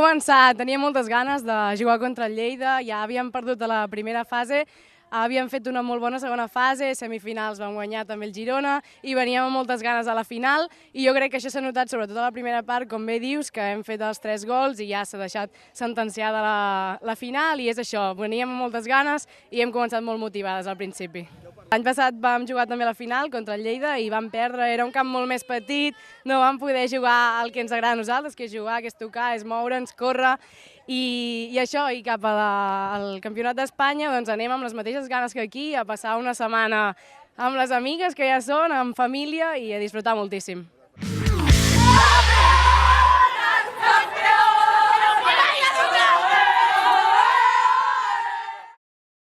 començat, teníem moltes ganes de jugar contra el Lleida, ja havíem perdut a la primera fase, havíem fet una molt bona segona fase, semifinals vam guanyar també el Girona i veníem amb moltes ganes a la final i jo crec que això s'ha notat sobretot a la primera part, com bé dius, que hem fet els 3 gols i ja s'ha deixat sentenciada la final i és això, veníem amb moltes ganes i hem començat molt motivades al principi. L'any passat vam jugar també a la final contra el Lleida i vam perdre, era un camp molt més petit, no vam poder jugar el que ens agrada a nosaltres, que és jugar, que és tocar, és moure'ns, córrer i això, i cap al Campionat d'Espanya doncs anem amb les mateixes ganes que aquí, a passar una setmana amb les amigues que ja són, amb família i a disfrutar moltíssim.